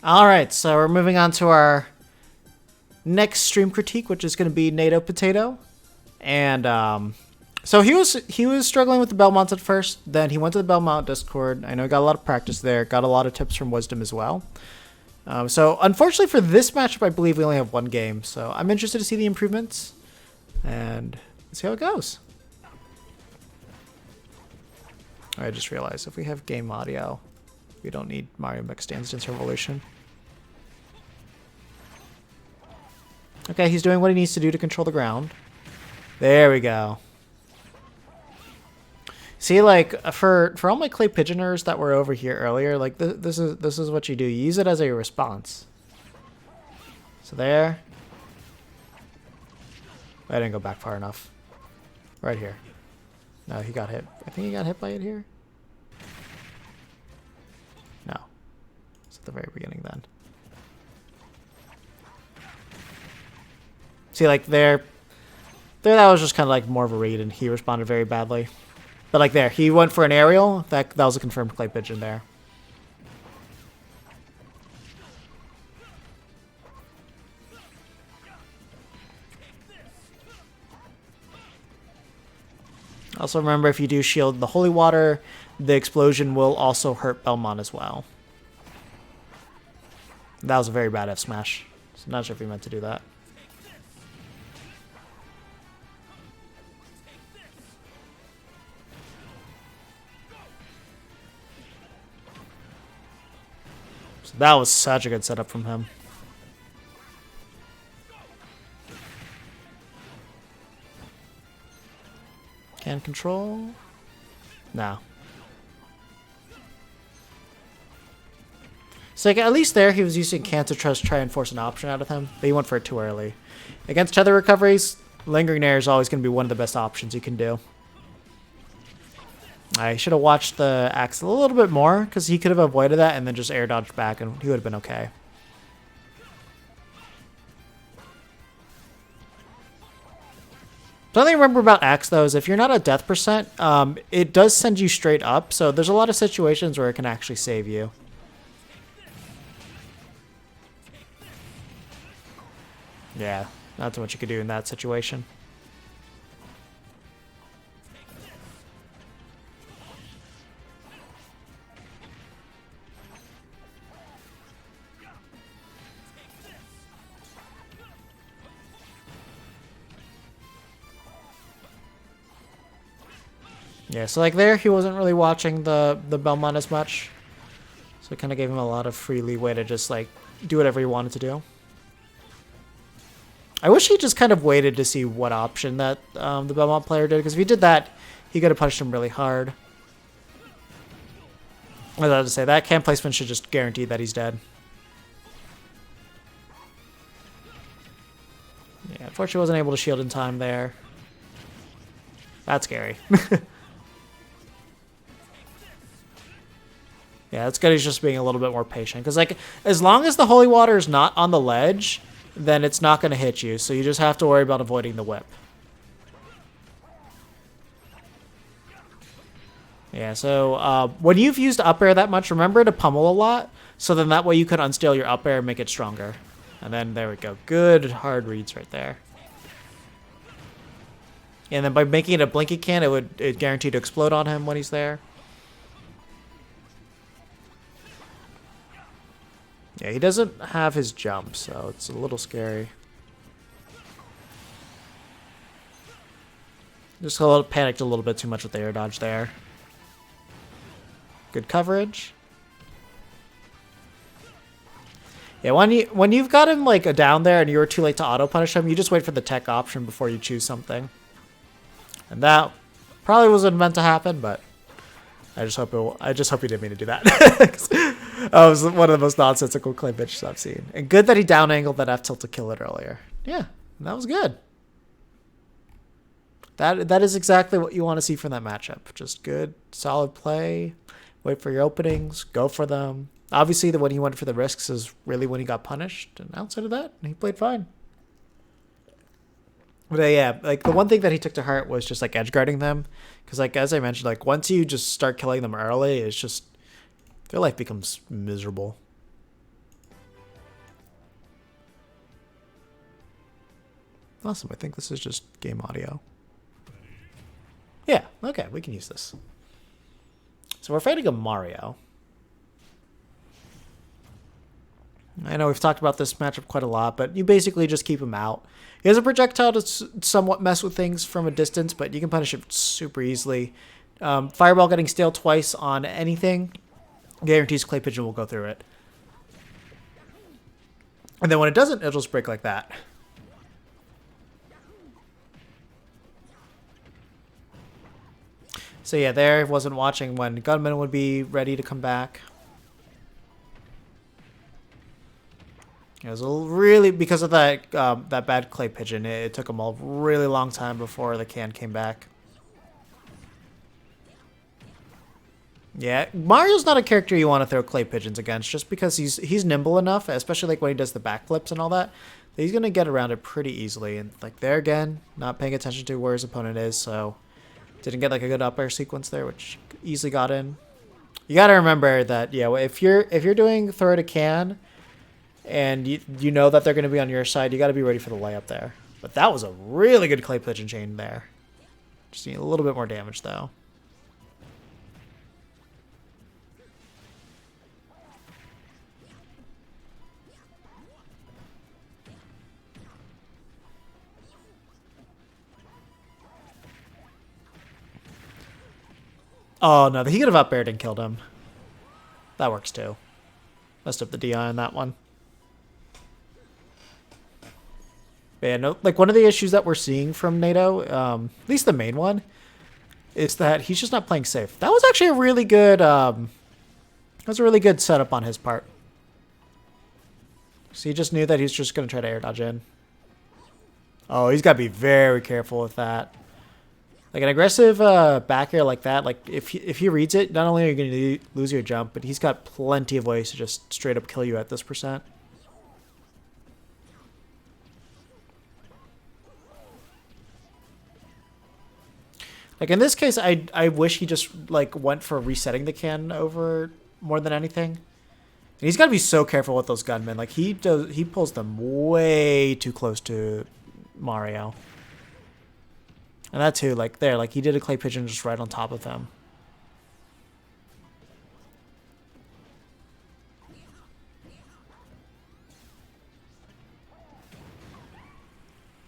All right, so we're moving on to our next stream critique, which is going to be Natopotato. And so he was struggling with the Belmont at first. Then he went to the Belmont Discord. I know he got a lot of practice there. Got a lot of tips from Wisdom as well. So unfortunately for this matchup, I believe we only have one game. So I'm interested to see the improvements and see how it goes. I just realized if we have game audio, we don't need Mario Mixed Dance Revolution. Okay, he's doing what he needs to do to control the ground. There we go. See, like for all my clay pigeoners that were over here earlier, like this is what you do. You use it as a response. So there. I didn't go back far enough. Right here. No, he got hit. I think he got hit by it here. No. It's at the very beginning then. See, like there that was just kind of like more of a read, and he responded very badly. But like there, he went for an aerial. That was a confirmed clay pigeon there. Also remember, if you do shield the holy water, the explosion will also hurt Belmont as well. That was a very bad F smash. So not sure if he meant to do that. So that was such a good setup from him. Can control? No. So like, at least there he was using Cancer Trust to try and force an option out of him, but he went for it too early. Against tether recoveries, Lingering Air is always going to be one of the best options you can do. I should have watched the axe a little bit more, because he could have avoided that and then just air dodged back and he would have been okay. Something to remember about axe though is if you're not at death percent, it does send you straight up, so there's a lot of situations where it can actually save you. Yeah, not too much you could do in that situation. Yeah, so like there, he wasn't really watching the Belmont as much. So it kind of gave him a lot of free leeway to just like do whatever he wanted to do. I wish he just kind of waited to see what option that the Belmont player did, because if he did that, he could have punished him really hard. I was about to say, that camp placement should just guarantee that he's dead. Yeah, unfortunately wasn't able to shield in time there. That's scary. Yeah, it's good he's just being a little bit more patient. Because, like, as long as the holy water is not on the ledge, then it's not going to hit you. So you just have to worry about avoiding the whip. Yeah, so when you've used up air that much, remember to pummel a lot. So then that way you can unstale your up air and make it stronger. And then there we go. Good hard reads right there. And then by making it a blinky can, it guarantee to explode on him when he's there. Yeah, he doesn't have his jump, so it's a little scary. Just panicked a little bit too much with the air dodge there. Good coverage. Yeah, when you've got him like down there and you're too late to auto punish him, you just wait for the tech option before you choose something. And that probably wasn't meant to happen, but I just hope he didn't mean to do that. That was one of the most nonsensical clay bitches I've seen. And good that he down angled that F tilt to kill it earlier. Yeah, that was good. That is exactly what you want to see from that matchup. Just good, solid play. Wait for your openings, go for them. Obviously, when he went for the risks is really when he got punished. And outside of that, he played fine. But yeah, like the one thing that he took to heart was just like edge guarding them. Because like, as I mentioned, like once you just start killing them early, it's just, their life becomes miserable. Awesome. I think this is just game audio. Yeah. Okay. We can use this. So we're fighting a Mario. I know we've talked about this matchup quite a lot, but you basically just keep him out. He has a projectile to somewhat mess with things from a distance, but you can punish it super easily. Fireball getting stale twice on anything guarantees Clay Pigeon will go through it. And then when it doesn't, it'll just break like that. So yeah, there wasn't watching when Gunman would be ready to come back. It was really because of that that bad Clay Pigeon. It took them a really long time before the can came back. Yeah, Mario's not a character you want to throw Clay Pigeons against, just because he's nimble enough, especially like when he does the backflips and all that. He's gonna get around it pretty easily. And like there again, not paying attention to where his opponent is, so didn't get like a good up air sequence there, which easily got in. You got to remember that if you're doing throw to can, and you know that they're going to be on your side, you got to be ready for the layup there. But that was a really good Clay Pigeon chain there. Just need a little bit more damage though. Oh no, he could have up aired and killed him. That works too. Messed up the DI on that one. But yeah, no, like one of the issues that we're seeing from Nato, at least the main one, is that he's just not playing safe. That was actually a really good, setup on his part. So he just knew that he's just going to try to air dodge in. Oh, he's got to be very careful with that. Like an aggressive back air like that, like if he reads it, not only are you going to lose your jump, but he's got plenty of ways to just straight up kill you at this percent. Like in this case, I wish he just like went for resetting the can over more than anything. And he's got to be so careful with those gunmen. Like he pulls them way too close to Mario. And that too, like there, like he did a Clay Pigeon just right on top of him.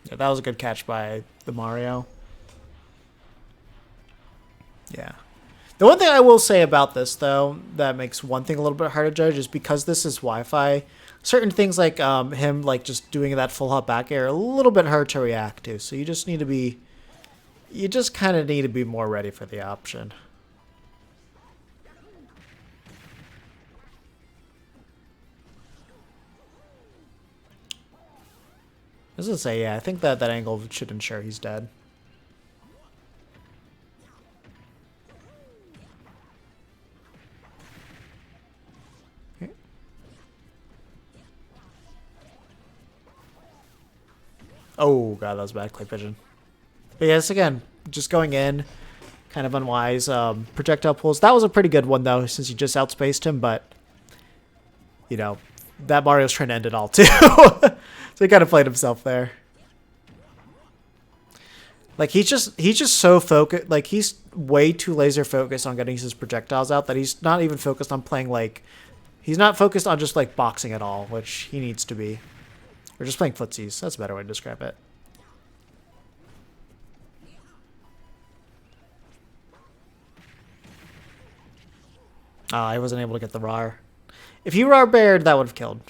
Yeah, that was a good catch by the Mario. Yeah. The one thing I will say about this, though, that makes one thing a little bit hard to judge is because this is Wi-Fi, certain things like him like just doing that full hop back air are a little bit hard to react to. So you just need to be... You just kind of need to be more ready for the option. I was gonna say, yeah, I think that angle should ensure he's dead. Oh god, that was bad Clay Pigeon. But yes, again, just going in, kind of unwise. Projectile pulls. That was a pretty good one though, since you just outspaced him. But you know, that Mario's trying to end it all too, so he kind of played himself there. Like he's just so focused. Like he's way too laser focused on getting his projectiles out that he's not even focused on playing like. He's not focused on just like boxing at all, which he needs to be. Or just playing footsies. That's a better way to describe it. I wasn't able to get the RAR. If you RAR bared, that would have killed.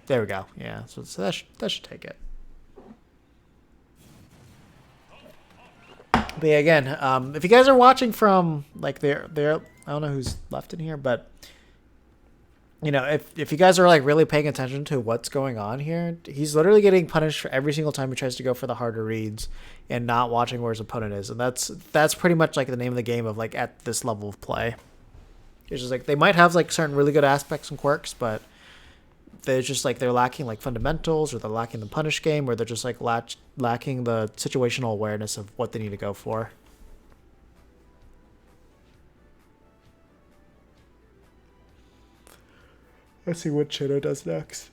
There we go. Yeah, so that should take it. But yeah, again, if you guys are watching from like there, I don't know who's left in here, but you know, if you guys are like really paying attention to what's going on here, he's literally getting punished for every single time he tries to go for the harder reads and not watching where his opponent is. And that's pretty much like the name of the game of like at this level of play. It's just like they might have like certain really good aspects and quirks, but they're just like they're lacking like fundamentals, or they're lacking the punish game, or they're just like lacking the situational awareness of what they need to go for. Let's see what Chido does next.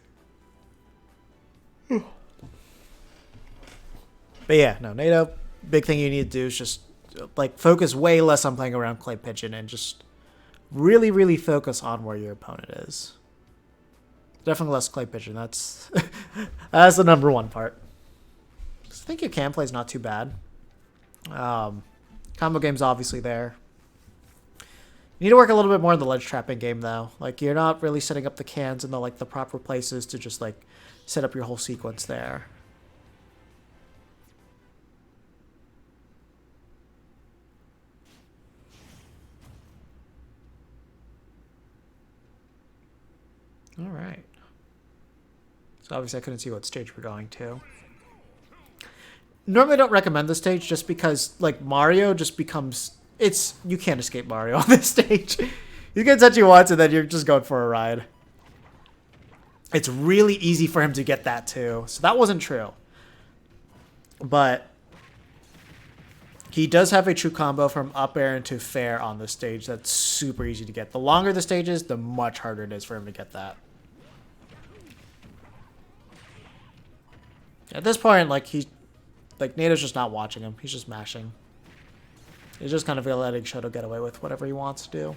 But yeah, no, NATO, big thing you need to do is just like focus way less on playing around clay pigeon and just really, really focus on where your opponent is. Definitely less clay pigeon. That's the number one part. I think your can play is not too bad. Combo game's obviously there. You need to work a little bit more in the ledge trapping game though. Like you're not really setting up the cans in the proper places to just like set up your whole sequence there. All right. So obviously I couldn't see what stage we're going to. Normally I don't recommend this stage just because like Mario just becomes you can't escape Mario on this stage. You get touchy once and then you're just going for a ride. It's really easy for him to get that too. So that wasn't true. But he does have a true combo from up air into fair on this stage. That's super easy to get. The longer the stage is, the much harder it is for him to get that. At this point, Nato's just not watching him. He's just mashing. He's just kind of letting Shoto get away with whatever he wants to do.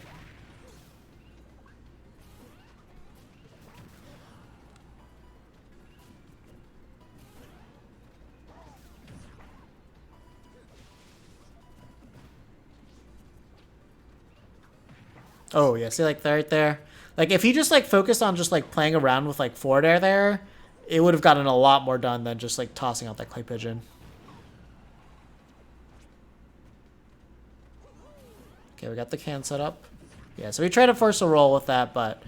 Oh, yeah. See, like, right there? Like, if he just, like, focused on just, like, playing around with, like, forward air there, it would have gotten a lot more done than just, like, tossing out that clay pigeon. Okay, we got the can set up. Yeah, so we tried to force a roll with that, but,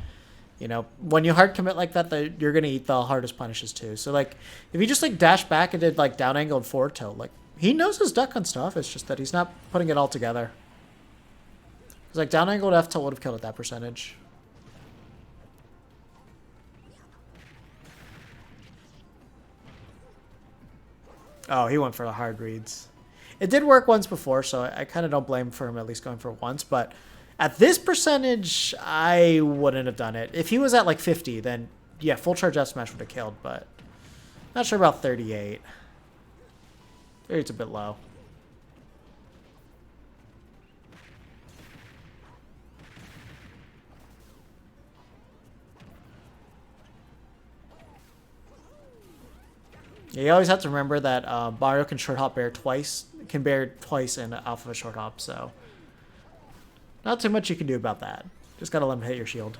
you know, when you hard commit like that, you're going to eat the hardest punishes too. So, like, if you just, like, dash back and did, like, down angle and forward tilt, like, he knows his duck on stuff. It's just that he's not putting it all together. Because, like, down angled F tilt would have killed at that percentage. Oh, he went for the hard reads. It did work once before, so I kind of don't blame him for him at least going for once. But at this percentage, I wouldn't have done it. If he was at like 50, then yeah, full charge F smash would have killed. But not sure about 38. 38's a bit low. Yeah, you always have to remember that Mario can short hop bear twice. Can bear twice in alpha short hop, so not too much you can do about that. Just gotta let him hit your shield.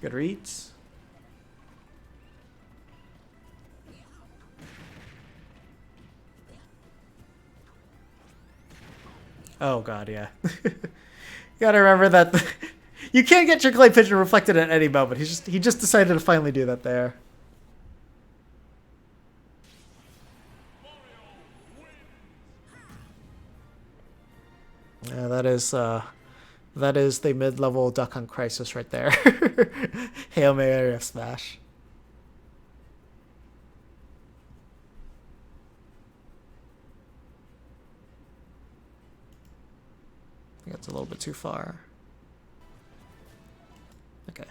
Good reads. Oh god, yeah. You gotta remember that you can't get your clay pigeon reflected at any moment. He just decided to finally do that there. Yeah, that is the mid-level Duck Hunt Crisis right there. Hail Mary F smash. I think that's a little bit too far. Okay.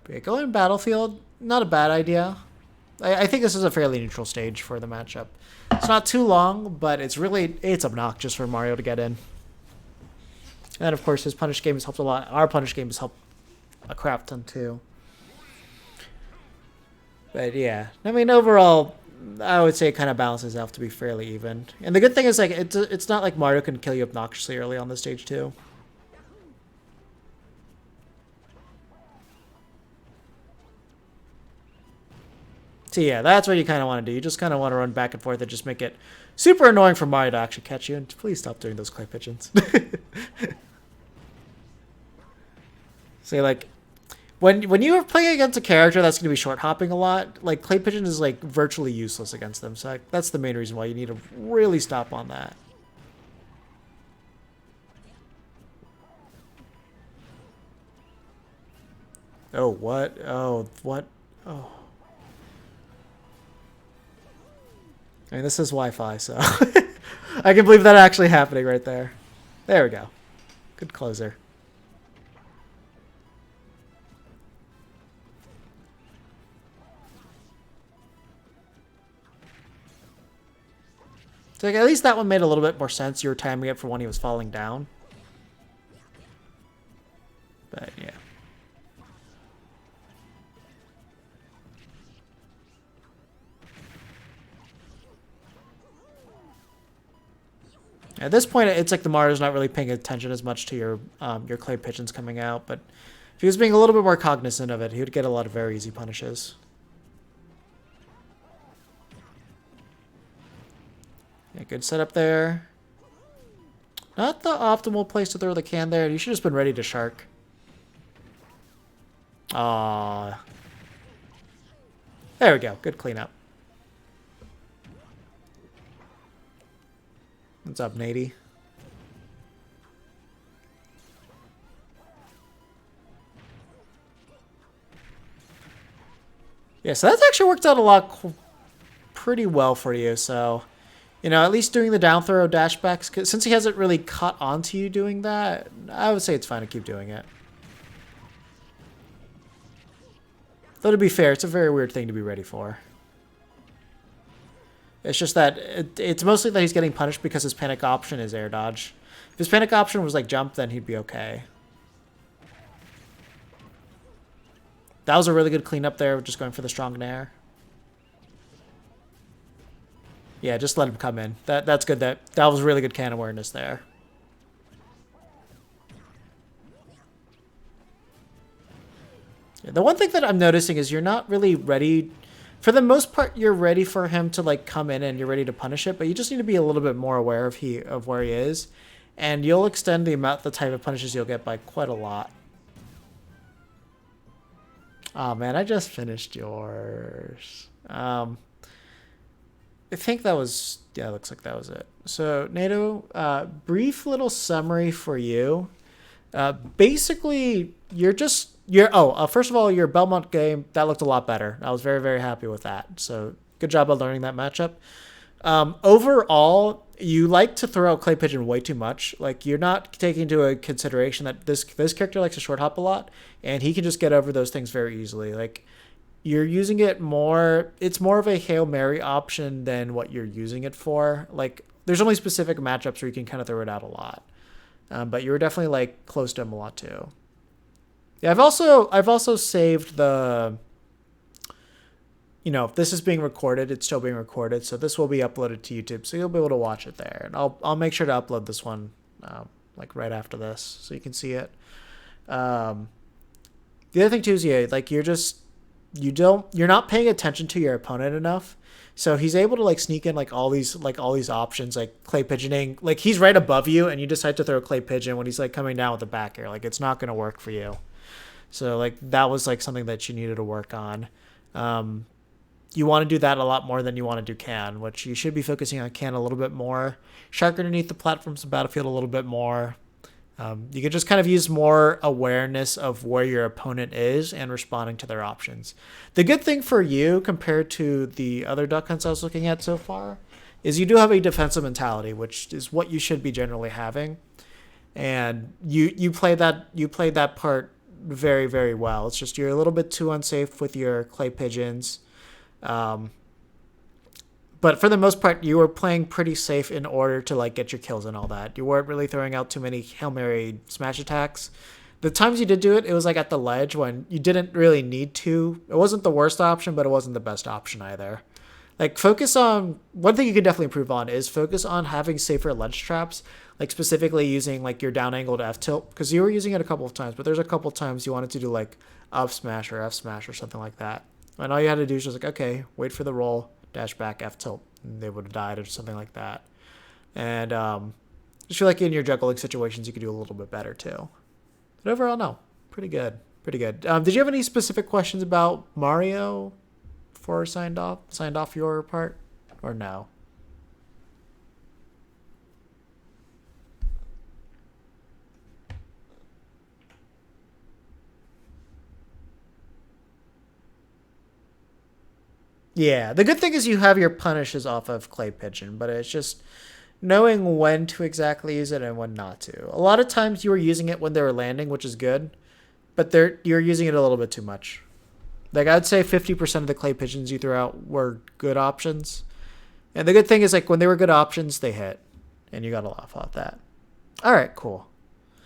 But yeah, going Battlefield, not a bad idea. I think this is a fairly neutral stage for the matchup. It's not too long, but it's obnoxious for Mario to get in. And of course, his punish game has helped a lot. Our punish game has helped a crap ton too. But yeah, I mean, overall, I would say it kind of balances out to be fairly even. And the good thing is, like, it's not like Mario can kill you obnoxiously early on the stage too. So yeah, that's what you kind of want to do. You just kind of want to run back and forth and just make it super annoying for Mario to actually catch you. And please stop doing those clay pigeons. Say, like, when you are playing against a character that's going to be short hopping a lot, like, clay pigeon is like virtually useless against them. So like, that's the main reason why you need to really stop on that. Oh, what? Oh, what? Oh. I mean, this is Wi-Fi, so I can believe that actually happening right there. There we go. Good closer. So like, at least that one made a little bit more sense. You were timing it for when he was falling down. But yeah. At this point, it's like the Mario's not really paying attention as much to your clay pigeons coming out, but if he was being a little bit more cognizant of it, he would get a lot of very easy punishes. Yeah, good setup there. Not the optimal place to throw the can there. You should have just been ready to shark. Aww. There we go. Good cleanup. What's up, Nady? Yeah, so that's actually worked out a lot pretty well for you. So, you know, at least doing the down throw dashbacks, 'cause since he hasn't really caught on to you doing that, I would say it's fine to keep doing it. Though to be fair, it's a very weird thing to be ready for. It's just that it's mostly that he's getting punished because his panic option is air dodge. If his panic option was like jump, then he'd be okay. That was a really good cleanup there, just going for the strong nair. Yeah, just let him come in. That's good. That was really good can awareness there. Yeah, the one thing that I'm noticing is you're not really ready. For the most part, you're ready for him to like come in and you're ready to punish it, but you just need to be a little bit more aware of where he is, and you'll extend the type of punishes you'll get by quite a lot. Oh man, I just finished yours. I think that was, yeah, it looks like that was it. So Nato, brief little summary for you. Basically, first of all, your Belmont game, that looked a lot better. I was very, very happy with that. So good job on learning that matchup. Overall, you like to throw out Clay Pigeon way too much. Like, you're not taking into a consideration that this character likes to short hop a lot, and he can just get over those things very easily. Like, you're using it more, it's more of a Hail Mary option than what you're using it for. Like, there's only specific matchups where you can kind of throw it out a lot. But you were definitely like close to him a lot too. Yeah, I've also saved the, you know, if this is being recorded, it's still being recorded, so this will be uploaded to YouTube, so you'll be able to watch it there. And I'll make sure to upload this one like right after this, so you can see it. The other thing too is, yeah, like you're not paying attention to your opponent enough. So he's able to like sneak in like all these options, like clay pigeoning. Like, he's right above you and you decide to throw a clay pigeon when he's like coming down with the back air. Like, it's not going to work for you. So like that was like something that you needed to work on. You want to do that a lot more than you want to do can, which you should be focusing on can a little bit more. Shark underneath the platforms of Battlefield a little bit more. You could just kind of use more awareness of where your opponent is and responding to their options. The good thing for you compared to the other duck hunts I was looking at so far is you do have a defensive mentality, which is what you should be generally having. And you played that part very, very well. It's just you're a little bit too unsafe with your clay pigeons. But for the most part, you were playing pretty safe in order to like get your kills and all that. You weren't really throwing out too many Hail Mary smash attacks. The times you did do it, it was like at the ledge when you didn't really need to. It wasn't the worst option, but it wasn't the best option either. Like, focus on, one thing you can definitely improve on is focus on having safer ledge traps, like specifically using like your down angled F tilt, because you were using it a couple of times, but there's a couple of times you wanted to do like up smash or F smash or something like that. And all you had to do is just like, okay, wait for the roll, dash back, F tilt, and they would have died or something like that. And just feel like in your juggling situations, you could do a little bit better too. But overall, no, pretty good, pretty good. Did you have any specific questions about Mario before signed off your part, or no? Yeah, the good thing is you have your punishes off of clay pigeon, but it's just knowing when to exactly use it and when not to. A lot of times you were using it when they were landing, which is good, but you're using it a little bit too much. Like I'd say 50% of the clay pigeons you threw out were good options. And the good thing is like when they were good options, they hit. And you got a laugh off that. All right, cool.